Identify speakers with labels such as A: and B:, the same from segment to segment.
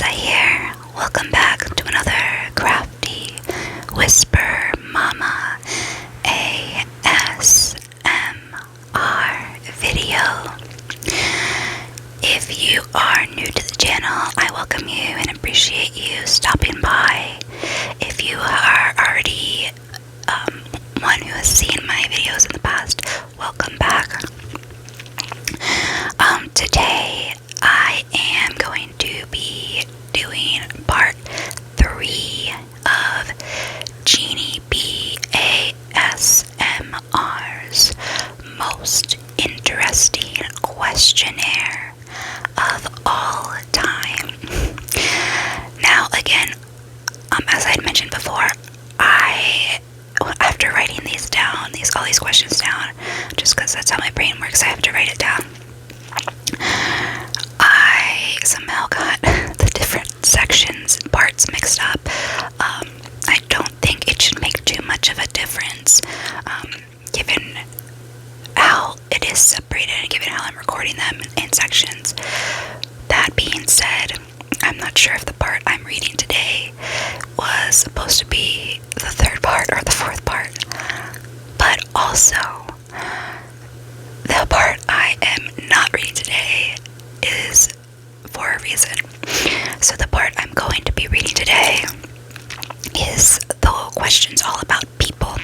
A: Lisa here. Welcome back to another Crafty Whisper Mama ASMR video. If you are new to the channel, I welcome you and appreciate you stopping by. If you are already one who has seen my videos in the past, welcome back. Today I am going to be doing part 3 of Jeannie B ASMR's most interesting questionnaire of all time. Now again, as I had mentioned before, after writing these down, all these questions down, just because that's how my brain works, I have to write it down. I somehow got the different sections and parts mixed up. I don't think it should make too much of a difference, given how it is separated and given how I'm recording them in sections. That being said, I'm not sure if the part I'm reading today was supposed to be the third part or the fourth part, but also the part I am not reading today is for a reason. So the part I'm going to be reading today is the questions all about people.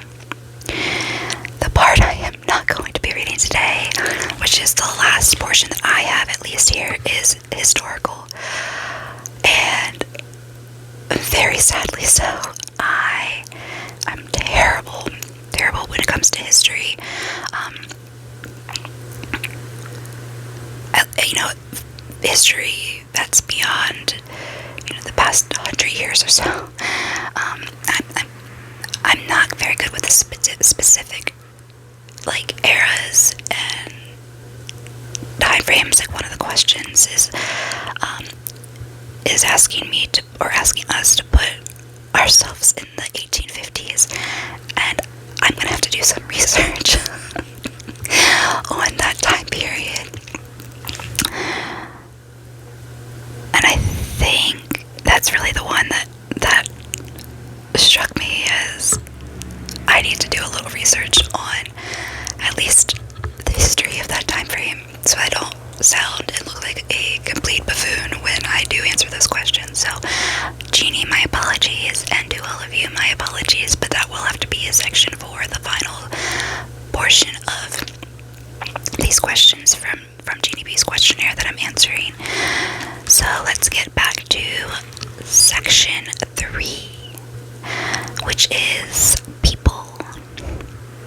A: The part I am not going to be reading today, which is the last portion that I have at least here, is historical. And very sadly so, I'm terrible when it comes to history. History that's beyond, the past 100 years or so. I'm not very good with the specific, eras and time frames. One of the questions is asking us to put ourselves in the 1850s, and I'm gonna have to do some research on that time period. And I think that's really the one that struck me as I need to do a little research on at least the history of that time frame, so I don't sound and look like a complete buffoon when I do answer those questions. So, Jeannie, my apologies, and to all of you, my apologies, but that will have to be a section for the final portion of these questions from Jeannie B's questionnaire that I'm answering. So let's get back to section 3, which is people.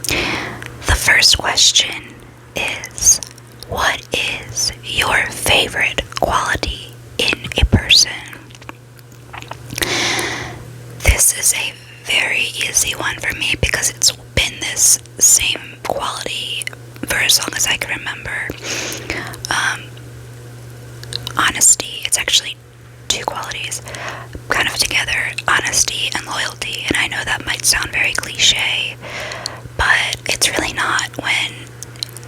A: The first question is, what is your favorite quality in a person? This is a very easy one for me because it's been this same quality for as long as I can remember. Honesty. It's actually two qualities kind of together: honesty and loyalty. And I know that might sound very cliche, but it's really not when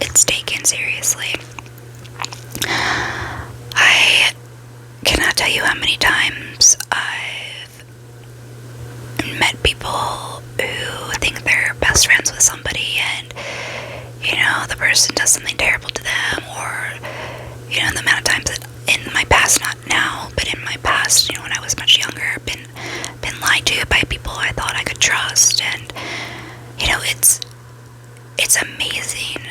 A: it's taken seriously. I cannot tell you how many times I've met people who think they're best friends with somebody, and the person does something terrible to them, or the amount of times that in my past, not now, but in my past, when I was much younger, been lied to by people I thought I could trust. And it's amazing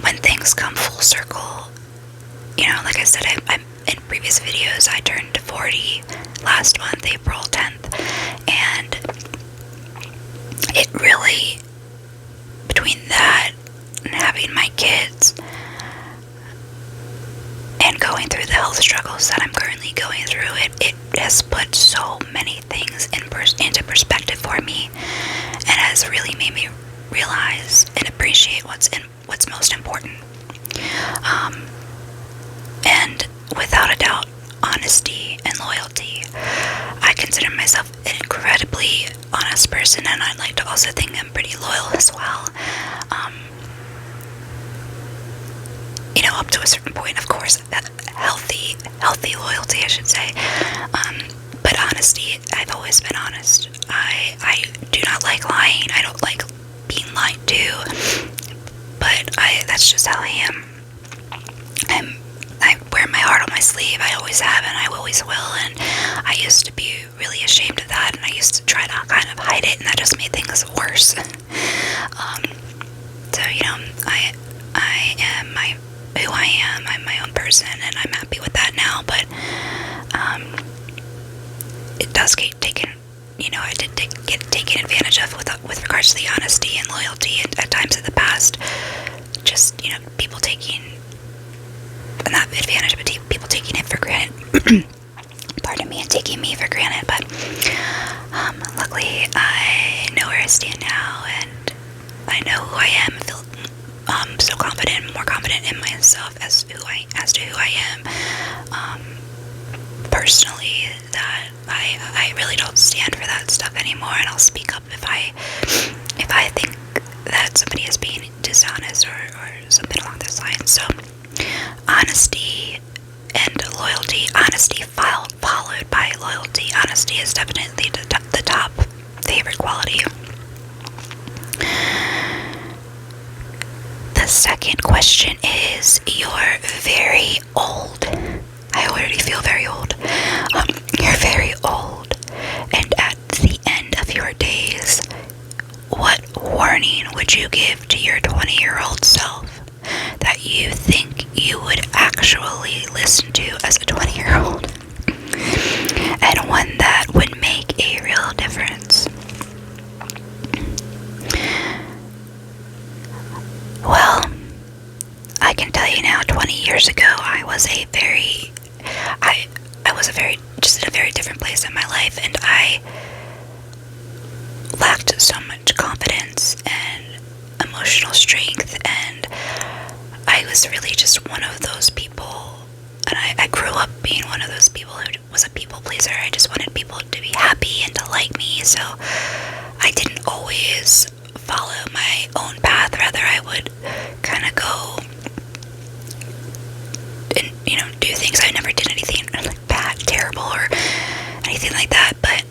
A: when things come full circle. Like I said, I'm in previous videos, I turned 40 last month, April 10th, and it really, between that and having my kids and going through the health struggles that I'm currently going through, it has put so many things into perspective for me, and has really made me realize and appreciate what's most important. And without a doubt, honesty and loyalty. I consider myself an incredibly honest person, and I'd like to also think I'm pretty loyal as well. up to a certain point, of course, healthy loyalty, I should say. But honesty, I've always been honest. I do not like lying. I don't like being lied to. But that's just how I am. I wear my heart on my sleeve. I always have, and I always will. And I used to be really ashamed of that, and I used to try to kind of hide it, and that just made things worse. So I am who I am. I'm my own person, and I'm happy with that now. But it does get taken. I did get taken advantage of with regards to the honesty and loyalty, and at times in the past, just people taking. Not advantage, but people taking it for granted. Pardon me, and taking me for granted. But luckily, I know where I stand now, and I know who I am. I feel so confident, more confident in myself as to who I am. Personally, that I really don't stand for that stuff anymore, and I'll speak up if I think that somebody is being dishonest or something along those lines. So. Honesty and loyalty. Honesty followed by loyalty. Honesty is definitely the top favorite quality. The second question is, you're very old. I already feel very old. You're very old, and at the end of your days, what warning would you give to your 20-year-old self that you think you would actually listen to as a 20-year-old, and one that would make a real difference? Well, I can tell you now, 20 years ago, I was just in a very different place in my life, and I lacked so much confidence and emotional strength, and I was really just one of those people, and I grew up being one of those people who was a people pleaser. I just wanted people to be happy and to like me, so I didn't always follow my own path. Rather, I would kind of go and, do things. I never did anything like bad, terrible, or anything like that, but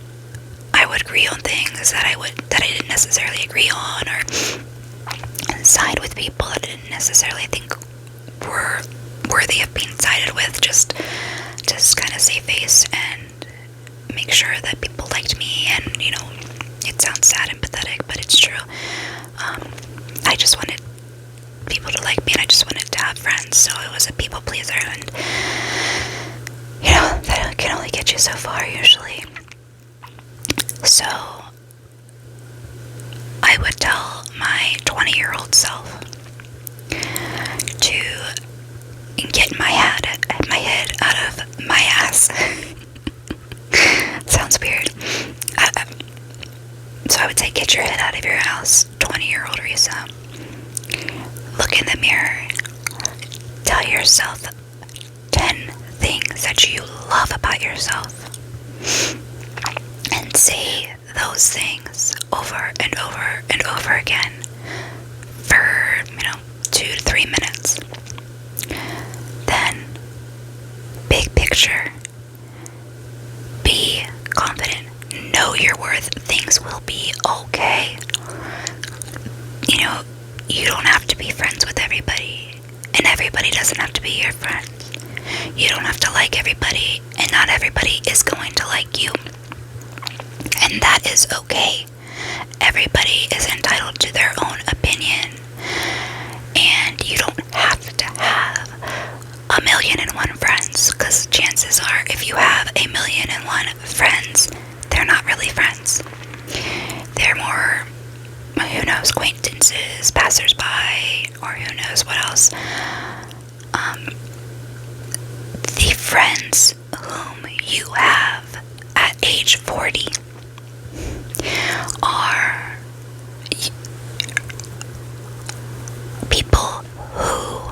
A: I would agree on things that I didn't necessarily agree on, or side with people that I didn't necessarily think were worthy of being sided with, just kind of save face and make sure that people liked me. And it sounds sad and pathetic, but it's true. I just wanted people to like me, and I just wanted to have friends, so I was a people pleaser, and that can only get you so far usually. So I would tell my 20-year-old self to get my head out of my ass. Sounds weird. So I would say, get your head out of your house, 20-year-old Risa. Look in the mirror. Tell yourself 10 things that you love about yourself. And say those things over and over and over again for 2 to 3 minutes. Then, big picture, be confident, know your worth, things will be okay. You don't have to be friends with everybody, and everybody doesn't have to be your friend. You don't have to like everybody, and not everybody is going to like you. And that is okay. Everybody is entitled to their own opinion. And you don't have to have 1,000,001 friends, because chances are, if you have 1,000,001 friends, they're not really friends. They're more, who knows, acquaintances, passersby, or who knows what else. The friends whom you have at age 40 are people who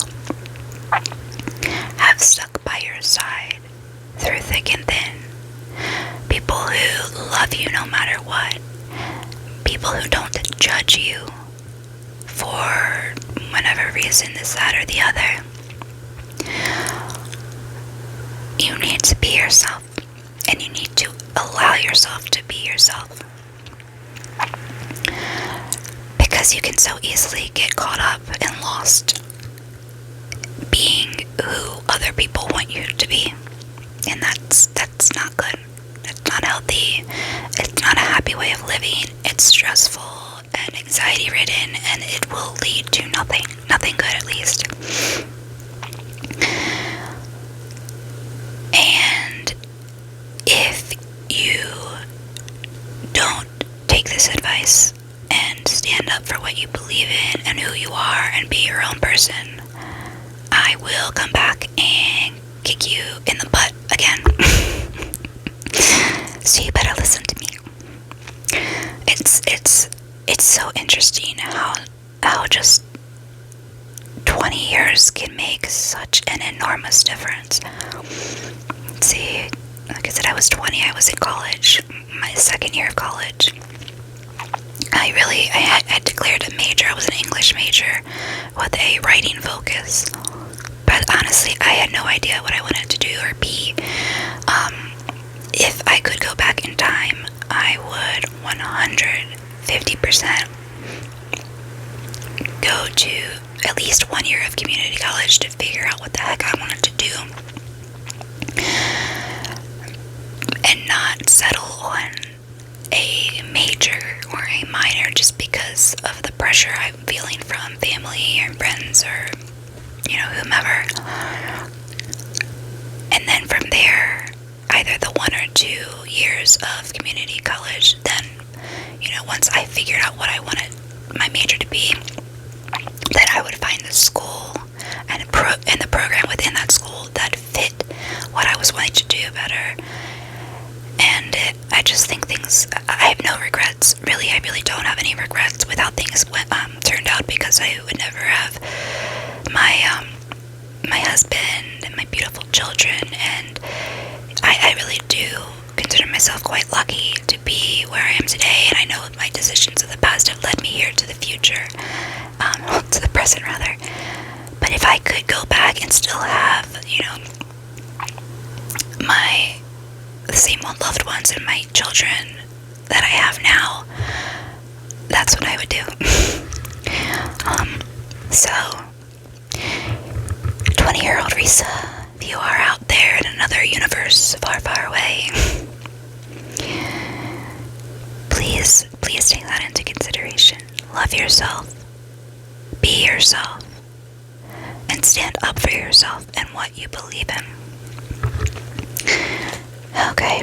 A: have stuck by your side through thick and thin. People who love you no matter what. People who don't judge you for whatever reason, this, that, or the other. You need to be yourself, and you need to allow yourself to be yourself. Because you can so easily get caught up and lost being who other people want you to be. And that's not good. It's not healthy. It's not a happy way of living. It's stressful and anxiety ridden, and it will lead to nothing good, at least. And if you don't take this advice and stand up for what you believe in and who you are and be your own person, I will come back and kick you in the butt again. So you better listen to me. It's so interesting how just 20 years can make such an enormous difference. See, like I said, I was 20, I was in college, my second year of college. I had declared a major. I was an English major with a writing focus. But honestly, I had no idea what I wanted to do or be. If I could go back in time, I would 150% go to at least 1 year of community college to figure out what the heck I wanted to do. And not settle on a major or a minor just because of the pressure I'm feeling from family or friends or, whomever. And then from there, either the 1 or 2 years of community college, then, once I figured out what I wanted my major to be, then I would find the school and the program within that school that fit what I was wanting to do better. And I just think I have no regrets. Really, I really don't have any regrets with how things turned out, because I would never have my husband and my beautiful children, and I really do consider myself quite lucky to be where I am today, and I know my decisions of the past have led me here to the future, to the present rather. But if I could go back and still have, the same loved ones and my children that I have now, that's what I would do. So 20-year-old Risa, if you are out there in another universe far, far away, please take that into consideration. Love yourself, be yourself, and stand up for yourself and what you believe in. Okay,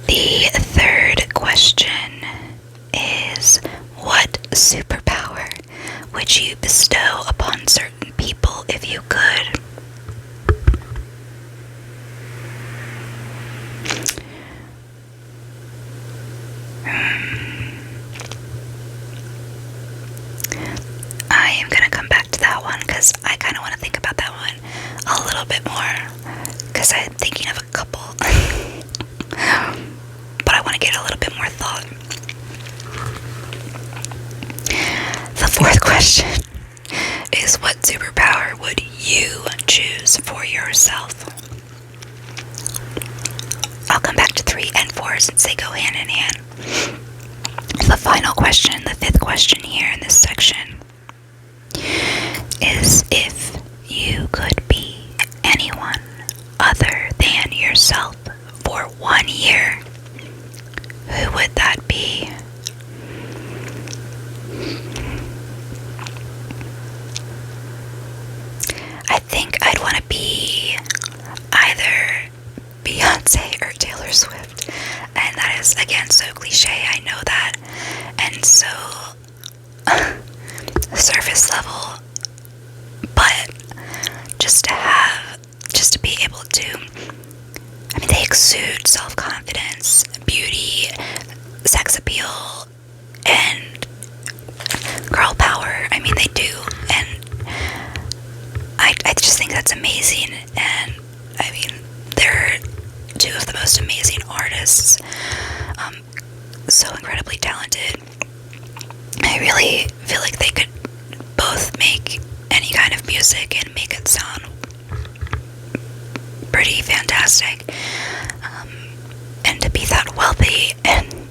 A: the third question is, what superpower would you bestow upon certain people if you could? I am going to come back to that one because I kind of want to think about that one a little bit more, because I'm thinking of a couple, but I want to get a little bit more thought. The fourth question is, what superpower would you choose for yourself? I'll come back to 3 and 4 since they go hand in hand. The final question, the fifth question here in this section, is, if you could be anyone other than yourself for 1 year, who would that be? I think I'd want to be either Beyonce or Taylor Swift, and that is, again, so cliche, I know that, and so surface level, but just to be able to, they exude self-confidence, beauty, sex appeal, and girl power. They do, and I just think that's amazing, and they're two of the most amazing artists, so incredibly talented. I really feel like they could both make any kind of music and make it sound pretty fantastic. And to be that wealthy and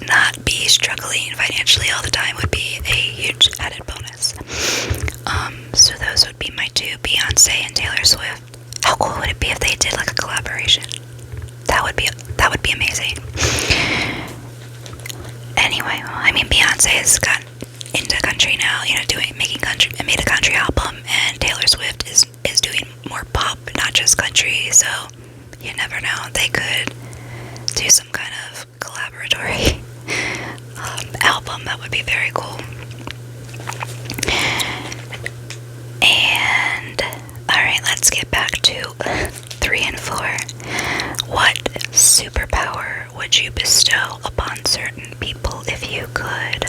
A: not be struggling financially all the time would be a huge added bonus. So those would be my two, Beyonce and Taylor Swift. How cool would it be if they did like a collaboration? That would be amazing. Anyway, I mean, Beyonce has gotten into country now, you know, made a country album, and Taylor Swift is doing more pop, not just country, so you never know, they could do some kind of collaboratory album. That would be very cool. And alright, let's get back to 3 and 4. What superpower would you bestow upon certain people if you could?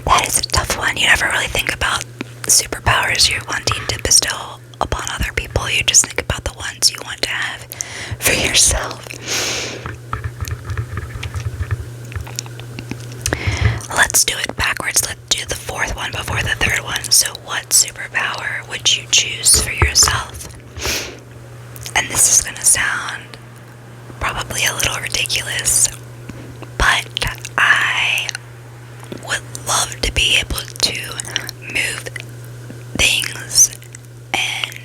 A: That is a tough one. You never really think about superpowers you're wanting to bestow upon other people. You just think about the ones you want to have for yourself. Let's do it backwards. Let's do the 4th one before the 3rd one. So what superpower would you choose for yourself? And this is gonna sound probably a little ridiculous, but I would love to be able to move things and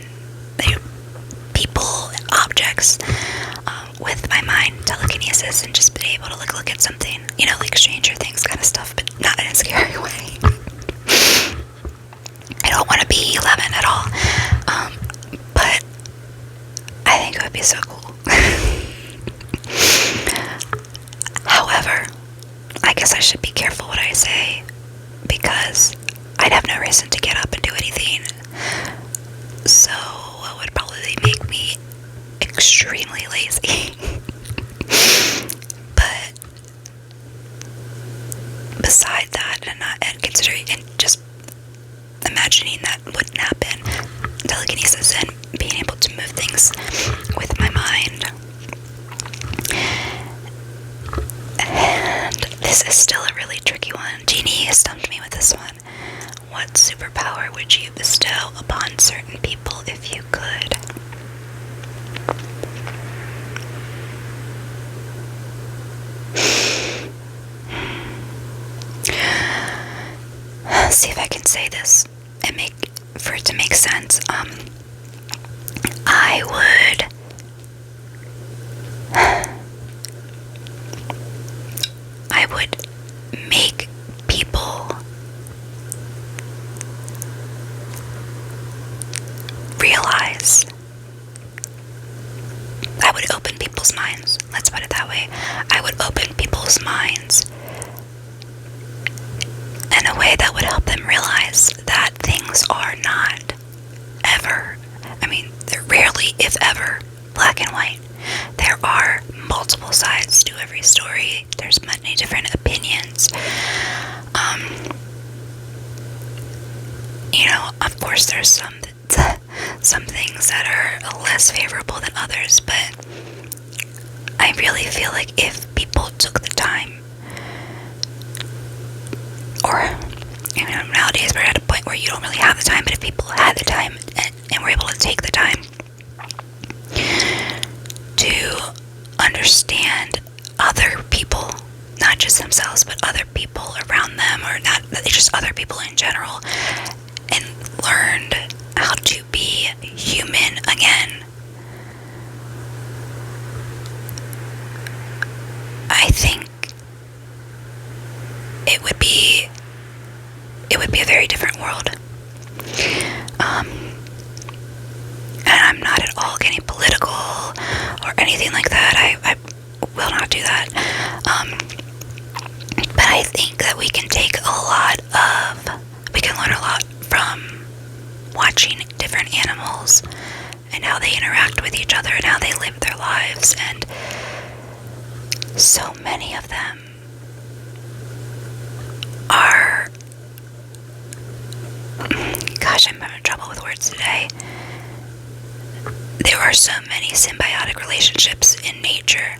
A: people and objects with my mind, telekinesis, and just be able to look at something, you know, like Stranger Things kind of stuff, but not in a scary way. I don't want to be 11 at all, but I think it would be so cool. However, I guess I should be careful what I say, because I'd have no reason to get up and do anything, so it would probably make me extremely lazy. But beside that, and considering and just imagining that wouldn't happen, telekinesis and being able to move things with my mind. And this is still a really tricky one. Jeannie stumped me with this one. What superpower would you bestow upon certain people if you could? Let's see if I can say this and for it to make sense. I would make people realize. I would open people's minds. Let's put it that way. I would open people's minds in a way that would help them realize that things are not ever, I mean, they're rarely, if ever, black and white. There are multiple sides to every story. There's many different opinions. You know, of course there's some things that are less favorable than others, but I really feel like if people took the time, or, you know, nowadays we're at a point where you don't really have the time, but if people had the time and were able to take the time to understand other people, not just themselves, but other people around them, or not just other people in general, and learned how to be human again, I think it would be a very different world. And I'm not at all getting political or anything like that. I will not do that. But I think that we can learn a lot from watching different animals and how they interact with each other and how they live their lives. And so many of them are, gosh, I'm having trouble with words today. There are so many symbiotic relationships in nature,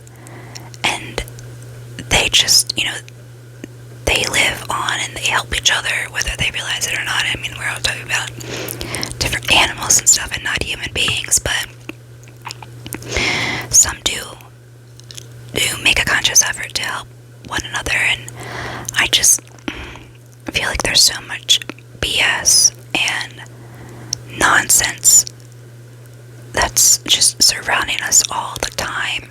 A: and they just, you know, they live on and they help each other, whether they realize it or not. I mean, we're all talking about different animals and stuff and not human beings, but some do make a conscious effort to help one another, and I just feel like there's so much BS and nonsense that's just surrounding us all the time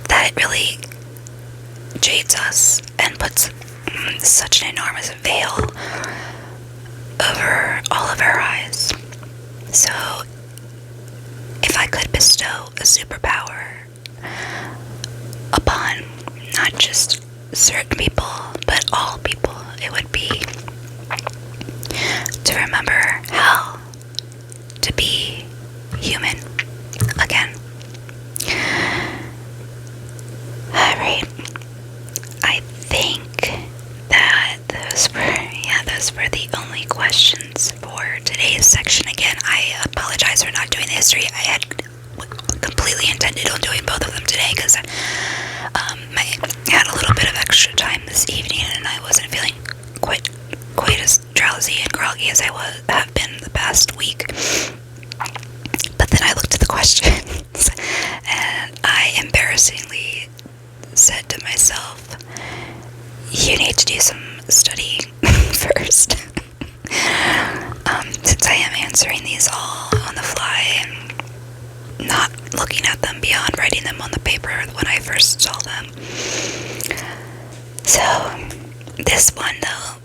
A: that it really jades us and puts such an enormous veil over all of our eyes. So, if I could bestow a superpower upon not just certain people, but all people, it would be to remember how to be human again. Alright, I think that those were the only questions for today's section. Again, I apologize for not doing the history. I had completely intended on doing both of them today because I had a little bit of extra time this evening and I wasn't feeling quite as drowsy and groggy as I have been the past week. But then I looked at the questions and I embarrassingly said to myself, you need to do some studying first. Since I am answering these all on the fly and not looking at them beyond writing them on the paper when I first saw them. So, this one though,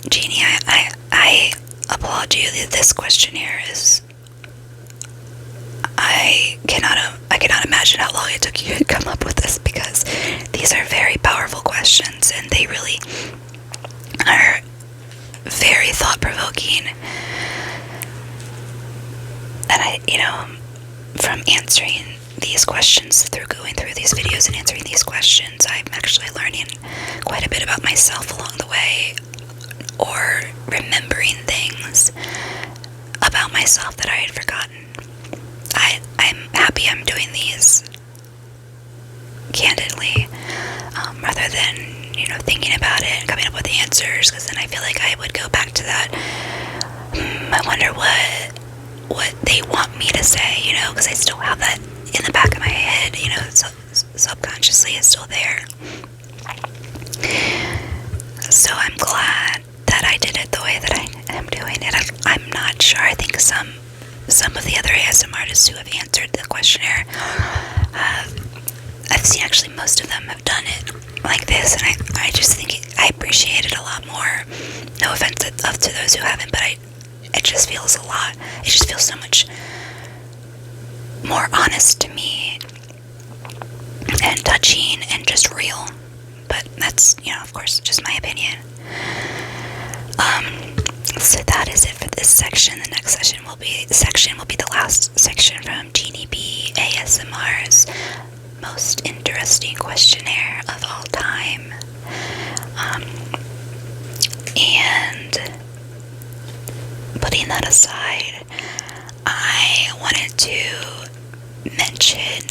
A: Jeannie, I applaud you. This questionnaire is... I cannot imagine how long it took you to come up with this, because these are very powerful questions and they really are very thought-provoking. And from answering these questions, through going through these videos and answering these questions, I'm actually learning quite a bit about myself along the way, or remembering things about myself that I had forgotten. I'm happy I'm doing these candidly, rather than, thinking about it and coming up with the answers, because then I feel like I would go back to that. I wonder what they want me to say, because I still have that in the back of my head, so subconsciously it's still there. So I'm glad that I did it the way that I am doing it. I'm not sure. I think some of the other ASMR artists who have answered the questionnaire, I've seen actually most of them have done it like this, and I just think I appreciate it a lot more. No offense to those who haven't, but it just feels a lot. It just feels so much more honest to me, and touching, and just real. But that's, of course, just my opinion. So that is it for this section. The next section will be the last section from Jeannie B ASMR's most interesting questionnaire of all time. And putting that aside, I wanted to mention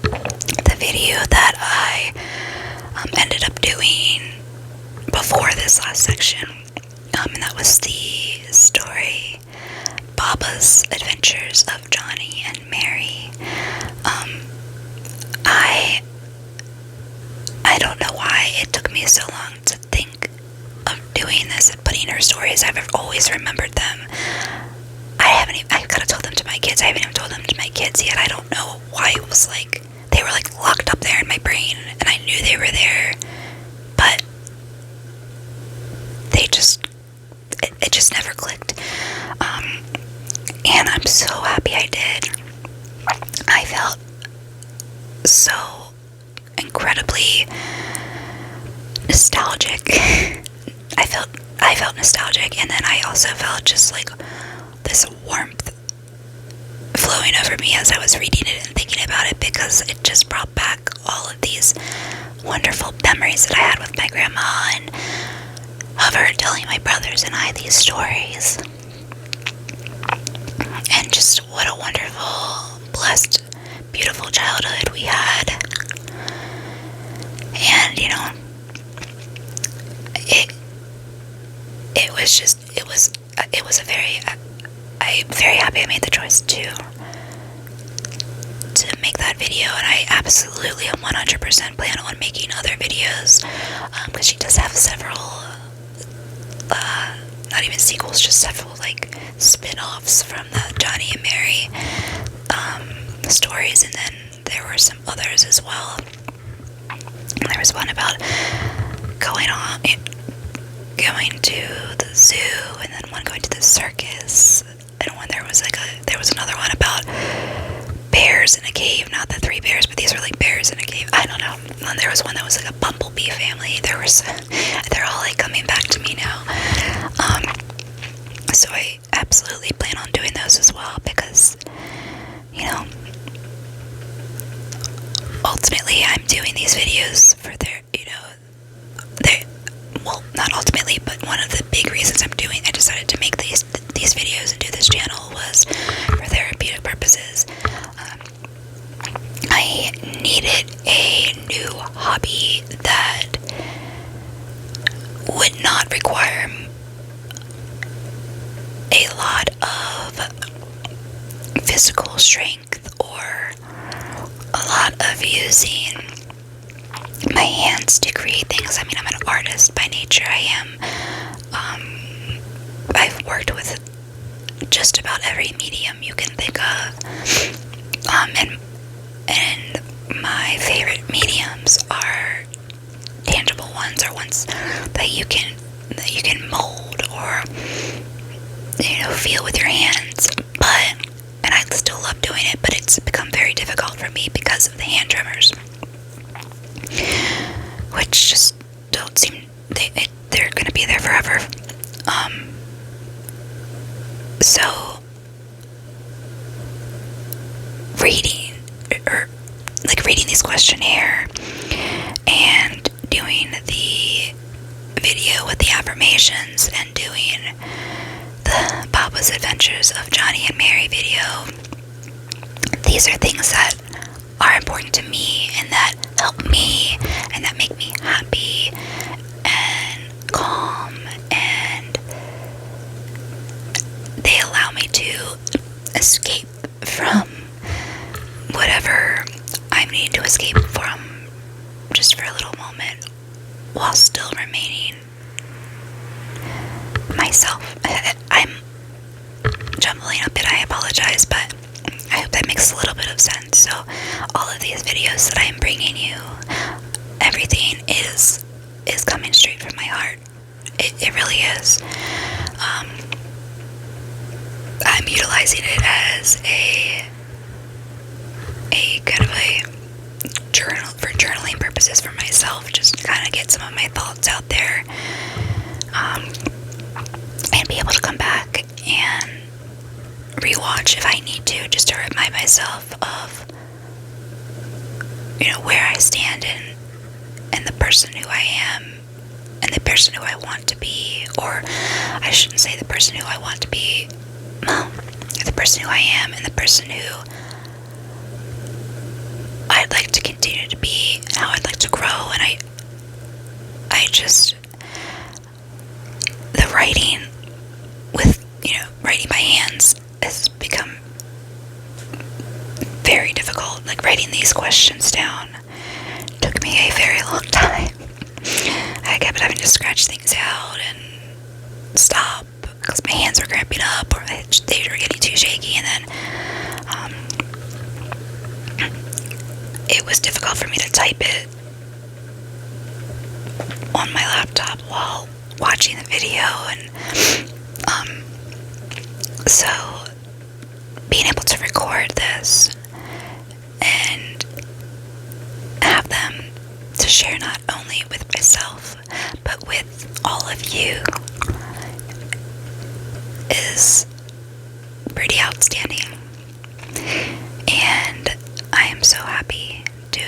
A: the video that I ended up doing before this last section. And that was the story, Baba's Adventures of Johnny and Mary. I don't know why it took me so long to think of doing this and putting her stories. I've always remembered them. I've gotta tell them to my kids. I haven't even told them to my kids yet. I don't know why it was like, they were like locked up there in my brain, and I knew they were there, but it just never clicked. And I'm so happy I did. I felt so incredibly nostalgic. I felt nostalgic, and then I also felt just like this warmth flowing over me as I was reading it and thinking about it, because it just brought back all of these wonderful memories that I had with my grandma, and of her telling my brothers and I these stories. And just what a wonderful, blessed, beautiful childhood we had. And, was a very, I'm very happy I made the choice to make that video, and I absolutely 100% plan on making other videos, because she does have several, not even sequels, just several, like, spin-offs from the Johnny and Mary, stories, and then there were some others as well. There was one about going to the zoo, and then one going to the circus, and there was another one about bears in a cave, not the 3 bears, but these are like bears in a cave. I don't know. And there was one that was like a bumblebee family. They're all like coming back to me now. So I absolutely plan on doing those as well, because, you know, ultimately I'm doing these videos for well, not ultimately, but one of the big reasons I decided to make these videos and do this channel was for therapeutic purposes. I needed a new hobby that would not require a lot of physical strength or a lot of using my hands to create things. I mean, I'm an artist by nature. I've worked with just about every medium you can think of, and my favorite mediums are tangible ones, or ones that you can mold or, you know, feel with your hands. And I still love doing it, but it's become very difficult for me because of the hand tremors, which just don't seem, they're gonna be there forever. So reading this questionnaire and doing the video with the affirmations and doing the Papa's Adventures of Johnny and Mary video, these are things that are important to me and that help me and that make me happy and calm, and they allow me to escape from whatever I'm needing to escape from, just for a little moment, while still remaining myself. I'm jumbling a bit, I apologize, but I hope that makes a little bit of sense. So all of these videos that I'm bringing you, everything is coming straight from my heart. It really is. I'm utilizing it as a kind of a journal, for journaling purposes for myself, just to kind of get some of my thoughts out there, and be able to come back and rewatch if I need to, just to remind myself of, you know, where I stand and the person who I am and the person who I want to be. Or I shouldn't say the person who I want to be, the person who I am and the person who I'd like to continue to be, and how I'd like to grow. And I just, the writing with, you know, writing by hands has become very difficult. Like, writing these questions down took me a very long time. I kept having to scratch things out and stop because my hands were cramping up, or they were getting too shaky, and then it was difficult for me to type it on my laptop while watching the video. And so being able to record this and have them to share, not only with myself but with all of you, is pretty outstanding. And I am so happy to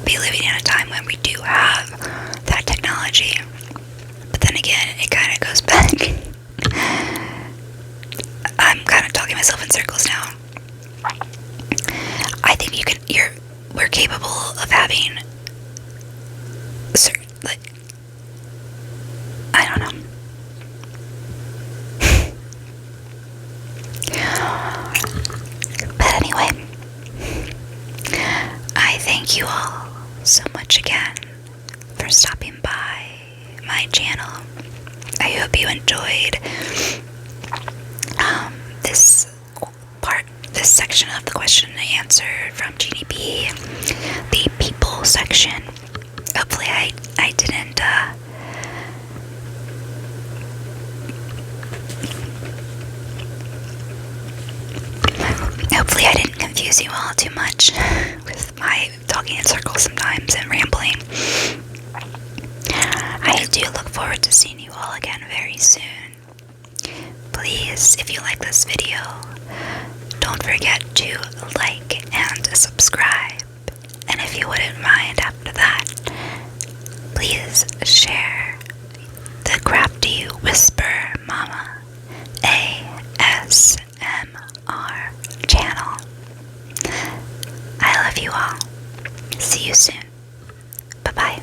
A: be living in a time when we do have that technology. But then again, it kind of goes back. I'm kind of talking myself in circles now. I think we're capable of having certain, like, I don't know. I thank you all so much again for stopping by my channel. I hope you enjoyed this section of the question and answer from GDP, the people section. Hopefully I didn't confuse you all too much with my talking in circles sometimes and rambling. I do look forward to seeing you all again very soon. Please, if you like this video, don't forget to like and subscribe. And if you wouldn't mind after that, please share the Crafty Whisper Mama ASMR channel. I love you all. See you soon. Bye-bye.